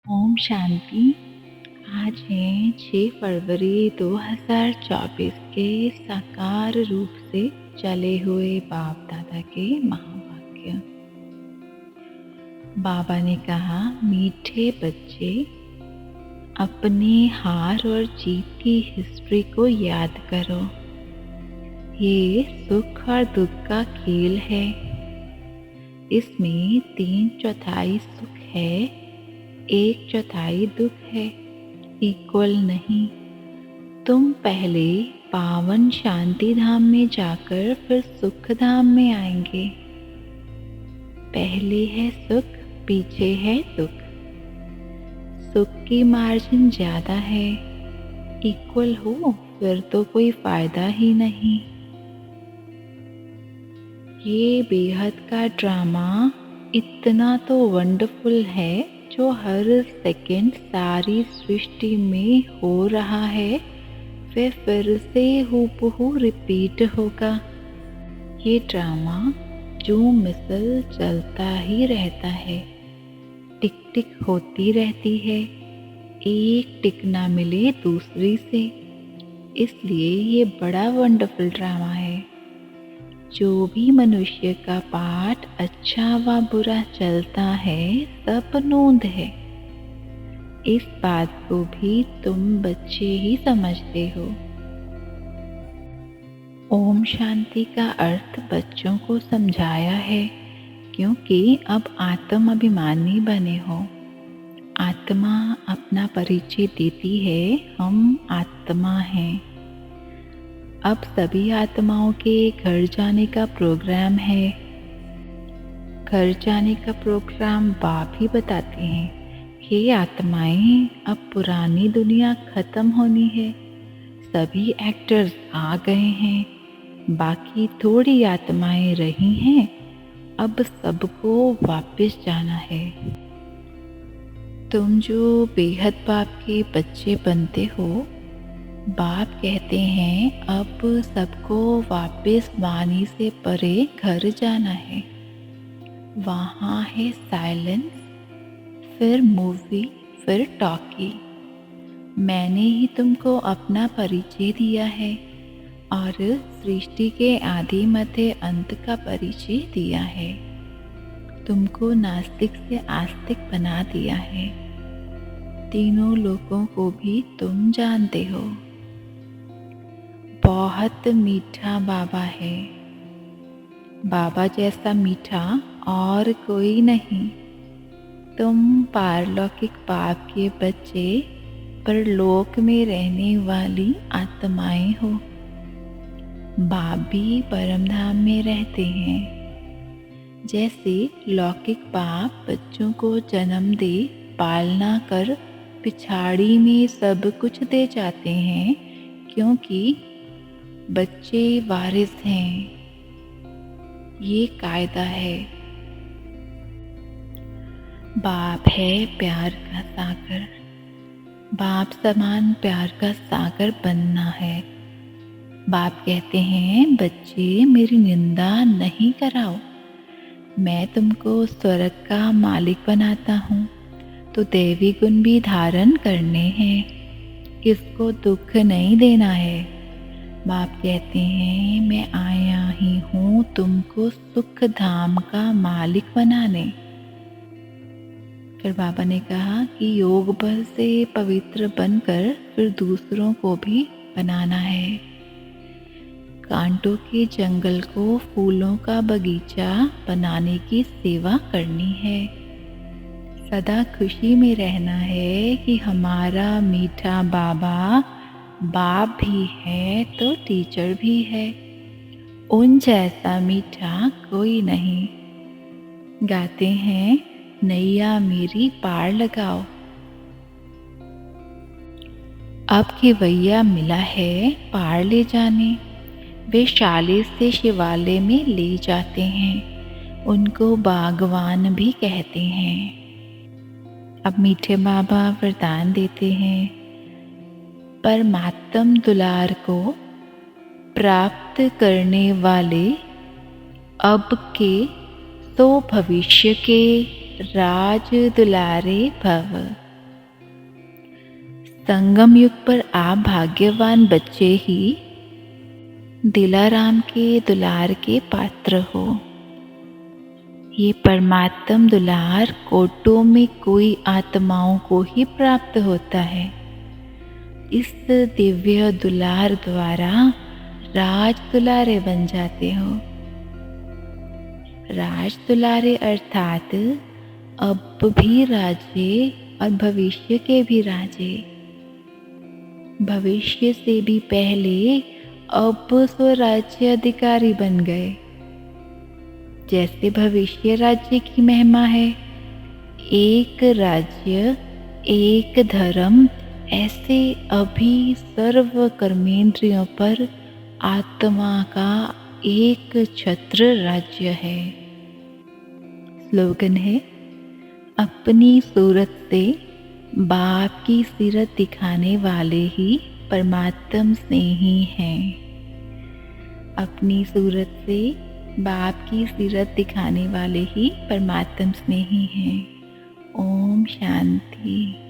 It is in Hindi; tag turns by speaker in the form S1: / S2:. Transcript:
S1: ओम शांति। आज है 6 फरवरी 2024 के साकार रूप से चले हुए बाप दादा के महावाक्य। बाबा ने कहा, मीठे बच्चे, अपने हार और जीत की हिस्ट्री को याद करो। ये सुख और दुख का खेल है। इसमें 3/4 सुख है, 1/4 दुख है, इक्वल नहीं। तुम पहले पावन शांति धाम में जाकर फिर सुख धाम में आएंगे। पहले है सुख, पीछे है दुख। सुख की मार्जिन ज्यादा है, इक्वल हो फिर तो कोई फायदा ही नहीं। ये बेहद का ड्रामा इतना तो वंडरफुल है जो हर सेकंड सारी सृष्टि में हो रहा है, वे फिर से हूबहू रिपीट होगा। ये ड्रामा जो मिसल चलता ही रहता है, टिक टिक होती रहती है, एक टिक ना मिले दूसरी से। इसलिए ये बड़ा वंडरफुल ड्रामा है। जो भी मनुष्य का पाठ अच्छा व बुरा चलता है, सब नोंद है। इस बात को भी तुम बच्चे ही समझते हो। ओम शांति का अर्थ बच्चों को समझाया है, क्योंकि अब आत्म अभिमानी बने हो। आत्मा अपना परिचय देती है, हम आत्मा हैं। अब सभी आत्माओं के घर जाने का प्रोग्राम है। घर जाने का प्रोग्राम बाप ही बताते हैं। हे आत्माएं, अब पुरानी दुनिया खत्म होनी है। सभी एक्टर्स आ गए हैं, बाकी थोड़ी आत्माएं रही हैं। अब सबको वापस जाना है। तुम जो बेहद बाप के बच्चे बनते हो, बाप कहते हैं अब सबको वापस वाणी से परे घर जाना है। वहाँ है साइलेंस, फिर मूवी, फिर टॉकी। मैंने ही तुमको अपना परिचय दिया है और सृष्टि के आदि मध्य अंत का परिचय दिया है। तुमको नास्तिक से आस्तिक बना दिया है। तीनों लोगों को भी तुम जानते हो। बहुत मीठा बाबा है। बाबा जैसा मीठा और कोई नहीं। तुम पारलौकिक बाप के बच्चे, परलोक में रहने वाली आत्माएं हो। बाप भी परमधाम में रहते हैं। जैसे लौकिक बाप बच्चों को जन्म दे, पालना कर पिछाड़ी में सब कुछ दे जाते हैं, क्योंकि बच्चे वारिस हैं। ये कायदा है। बाप है प्यार का सागर। बाप समान प्यार का सागर बनना है। बाप कहते हैं, बच्चे मेरी निंदा नहीं कराओ। मैं तुमको स्वर्ग का मालिक बनाता हूँ, तो दैवी गुण भी धारण करने हैं। किसको दुख नहीं देना है। बाप कहते हैं, मैं आया ही हूँ तुमको सुख धाम का मालिक बनाने। फिर बाबा ने कहा कि योग बल से पवित्र बनकर फिर दूसरों को भी बनाना है। कांटों के जंगल को फूलों का बगीचा बनाने की सेवा करनी है। सदा खुशी में रहना है कि हमारा मीठा बाबा बाप भी है तो टीचर भी है। उन जैसा मीठा कोई नहीं। गाते हैं, नैया मेरी पार लगाओ। अब केवैया मिला है पार ले जाने। वे शाले से शिवालय में ले जाते हैं। उनको बागवान भी कहते हैं। अब मीठे बाबा वरदान देते हैं, परमात्म दुलार को प्राप्त करने वाले अब के तो भविष्य के राज दुलारे भव। संगम युग पर आप भाग्यवान बच्चे ही दिलाराम के दुलार के पात्र हो। ये परमात्म दुलार कोटों में कोई आत्माओं को ही प्राप्त होता है। इस दिव्य दुलार द्वारा राज दुलारे बन जाते हो। राज दुलारे अर्थात अब भी राजे और भविष्य के भी राजे। भविष्य से भी पहले अब स्वराज्य अधिकारी बन गए। जैसे भविष्य राज्य की महिमा है, एक राज्य एक धर्म, ऐसे अभी सर्व कर्मेंद्रियों पर आत्मा का एक छत्र राज्य है। स्लोगन है, अपनी सूरत से बाप की सीरत दिखाने वाले ही परमात्म स्नेही हैं। अपनी सूरत से बाप की सीरत दिखाने वाले ही परमात्म स्नेही हैं। ओम शांति।